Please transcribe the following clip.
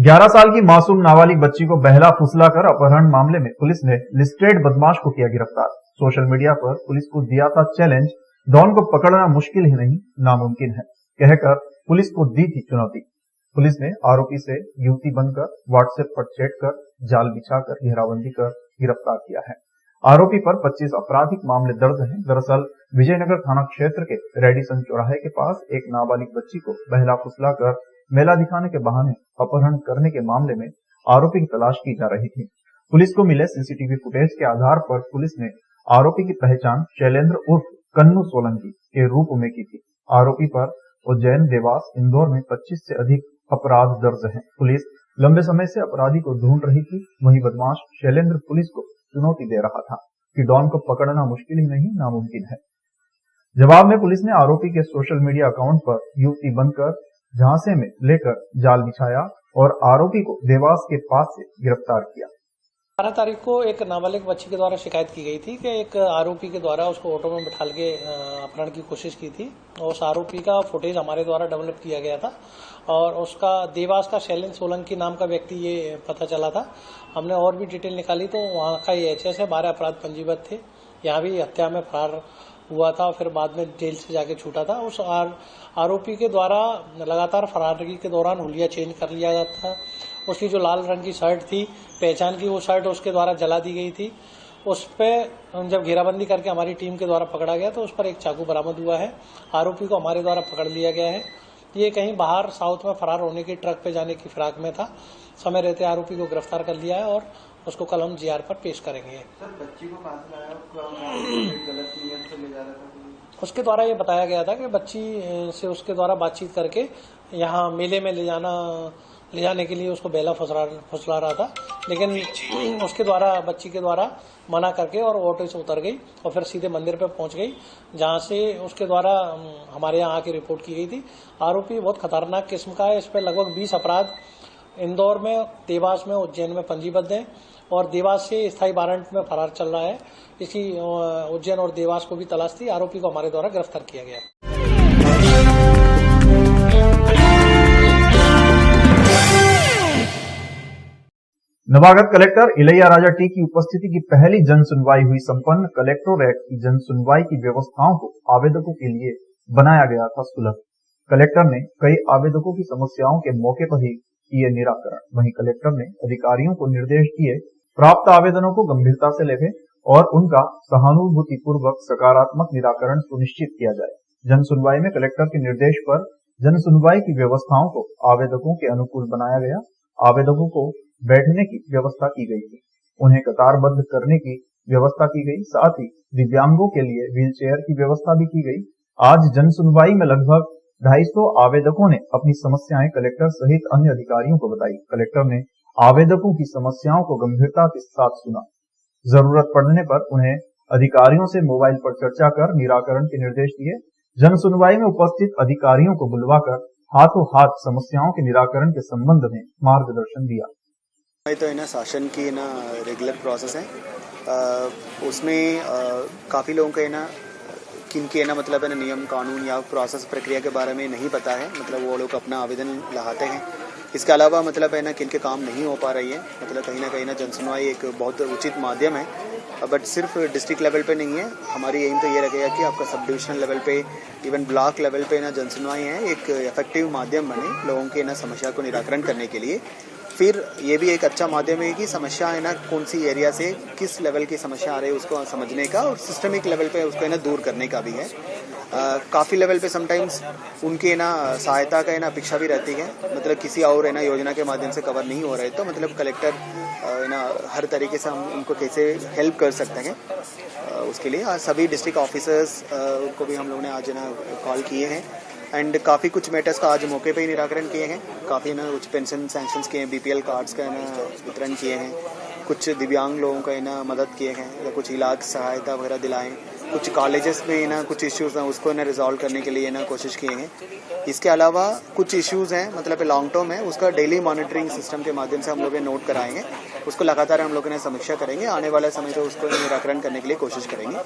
11 साल की मासूम नाबालिग बच्ची को बहला फुसलाकर अपहरण मामले में पुलिस ने लिस्टेड बदमाश को किया गिरफ्तार। सोशल मीडिया पर पुलिस को दिया था चैलेंज, डॉन को पकड़ना मुश्किल ही नहीं नामुमकिन है कहकर पुलिस को दी थी चुनौती। पुलिस ने आरोपी से युवती बनकर व्हाट्सएप पर चैट कर जाल बिछाकर घेराबंदी कर गिरफ्तार किया है। आरोपी पर 25 आपराधिक मामले दर्ज हैं। दरअसल विजयनगर थाना क्षेत्र के रेडिसन चौराहे के पास एक नाबालिग बच्ची को बहला फुसलाकर मेला दिखाने के बहाने अपहरण करने के मामले में आरोपी की तलाश की जा रही थी। पुलिस को मिले सीसीटीवी फुटेज के आधार पर पुलिस ने आरोपी की पहचान शैलेंद्र उर्फ कन्नू सोलंकी के रूप में की थी। आरोपी पर उज्जैन, देवास, इंदौर में 25 से अधिक अपराध दर्ज हैं। पुलिस लंबे समय से अपराधी को ढूंढ रही थी। वहीं बदमाश शैलेंद्र पुलिस को चुनौती दे रहा था कि डॉन को पकड़ना मुश्किल ही नहीं नामुमकिन है। जवाब में पुलिस ने आरोपी के सोशल मीडिया अकाउंट पर युवती बनकर झांसे में लेकर जाल बिछाया और आरोपी को देवास के पास से गिरफ्तार किया। 12 तारीख को एक नाबालिग बच्ची के द्वारा शिकायत की गई थी कि एक आरोपी के द्वारा उसको ऑटो में बिठा के अपहरण की कोशिश की थी और उस आरोपी का फुटेज हमारे द्वारा डेवलप किया गया था और उसका देवास का शैलेंद्र सोलंकी नाम का व्यक्ति ये पता चला था। हमने और भी डिटेल निकाली तो वहाँ का ये एचएस है, 12 अपराध पंजीबद्ध थे। यहाँ भी हत्या में फरार हुआ था, फिर बाद में जेल से जाके छूटा था। उस आरोपी के द्वारा लगातार फरारी के दौरान हुलिया चेंज कर लिया गया था। उसकी जो लाल रंग की शर्ट थी पहचान की, वो शर्ट उसके द्वारा जला दी गई थी। उस पर जब घेराबंदी करके हमारी टीम के द्वारा पकड़ा गया तो उस पर एक चाकू बरामद हुआ है। आरोपी को हमारे द्वारा पकड़ लिया गया है। ये कहीं बाहर साउथ में फरार होने की ट्रक पे जाने की फिराक में था। समय रहते आरोपी को गिरफ्तार कर लिया है और उसको कल हम जीआर पर पेश करेंगे। सर, बच्ची को कहां से लाया? गलत नियत से ले जा रहा था। उसके द्वारा ये बताया गया था कि बच्ची से उसके द्वारा बातचीत करके यहाँ मेले में ले जाने के लिए उसको बेला फुसला रहा था, लेकिन उसके द्वारा बच्ची के द्वारा मना करके और ऑटो से उतर गई और फिर सीधे मंदिर पे पहुंच गई, जहां से उसके द्वारा हमारे यहाँ आके रिपोर्ट की गई थी। आरोपी बहुत खतरनाक किस्म का है। इस पर लगभग 20 अपराध इंदौर में, देवास में, उज्जैन में पंजीबद्ध है और देवास से स्थायी वारंट में फरार चल रहा है। इसी उज्जैन और देवास को भी तलाश थी। आरोपी को हमारे द्वारा गिरफ्तार किया गया। नवागत कलेक्टर इलैया राजा टी की उपस्थिति की पहली जन सुनवाई हुई संपन्न। कलेक्टोरेट की जन सुनवाई की व्यवस्थाओं को आवेदकों के लिए बनाया गया था सुलभ। कलेक्टर ने कई आवेदकों की समस्याओं के मौके पर ही किए निराकरण। वहीं कलेक्टर ने अधिकारियों को निर्देश दिए प्राप्त आवेदनों को गंभीरता से लेवे और उनका सहानुभूतिपूर्वक सकारात्मक निराकरण सुनिश्चित किया जाए। जन सुनवाई में कलेक्टर के निर्देश पर जन सुनवाई की व्यवस्थाओं को आवेदकों के अनुकूल बनाया गया। आवेदकों को बैठने की व्यवस्था की गई थी, उन्हें कतारबद्ध करने की व्यवस्था की गई, साथ ही दिव्यांगों के लिए व्हीलचेयर की व्यवस्था भी की गई। आज जन सुनवाई में लगभग 250 आवेदकों ने अपनी समस्याएं कलेक्टर सहित अन्य अधिकारियों को बताई। कलेक्टर ने आवेदकों की समस्याओं को गंभीरता के साथ सुना। जरूरत पड़ने पर उन्हें अधिकारियों से मोबाइल पर चर्चा कर निराकरण के निर्देश दिए। जन सुनवाई में उपस्थित अधिकारियों को बुलवाकर हाथों हाथ समस्याओं के निराकरण के संबंध में मार्गदर्शन दिया। तो है ना शासन की ना रेगुलर प्रोसेस है, उसमें काफ़ी लोगों का है ना किनके है ना मतलब है ना नियम कानून या प्रोसेस प्रक्रिया के बारे में नहीं पता है, मतलब वो लोग अपना आवेदन लगाते हैं। इसके अलावा मतलब है ना किनके काम नहीं हो पा रही है, मतलब कहीं ना जनसुनवाई एक बहुत उचित माध्यम है, बट सिर्फ डिस्ट्रिक्ट लेवल पे नहीं है। हमारी एम तो ये रहेगा कि आपका सब डिविजनल लेवल पे, इवन ब्लॉक लेवल पे ना जनसुनवाई है एक इफेक्टिव माध्यम बने लोगों के ना समस्या को निराकरण करने के लिए। फिर ये भी एक अच्छा माध्यम है कि समस्या है ना कौन सी एरिया से किस लेवल की समस्या आ रही है उसको समझने का और सिस्टमिक लेवल पे उसको है ना दूर करने का भी है। काफ़ी लेवल पे समटाइम्स उनके ना सहायता का है ना अपेक्षा भी रहती है, मतलब किसी और है ना योजना के माध्यम से कवर नहीं हो रहे तो मतलब कलेक्टर है ना हर तरीके से हम उनको कैसे हेल्प कर सकते हैं उसके लिए आज सभी डिस्ट्रिक्ट ऑफिसर्स को भी हम लोगों ने आज ना कॉल किए हैं एंड काफ़ी कुछ मैटर्स का आज मौके पे ही निराकरण किए हैं। काफ़ी ना कुछ पेंशन सैंक्शंस किए हैं, बीपीएल कार्ड्स का ना वितरण किए हैं, कुछ दिव्यांग लोगों का ना मदद किए हैं या कुछ इलाज सहायता वगैरह दिलाएं, कुछ कॉलेजेस में ना कुछ इश्यूज हैं उसको ना रिजॉल्व करने के लिए ना कोशिश किए हैं। इसके अलावा कुछ इश्यूज हैं मतलब लॉन्ग टर्म है, उसका डेली मॉनिटरिंग सिस्टम के माध्यम से हम लोग नोट कराएंगे, उसको लगातार हम लोग ने समीक्षा करेंगे, आने वाले समय से उसको निराकरण करने के लिए कोशिश करेंगे।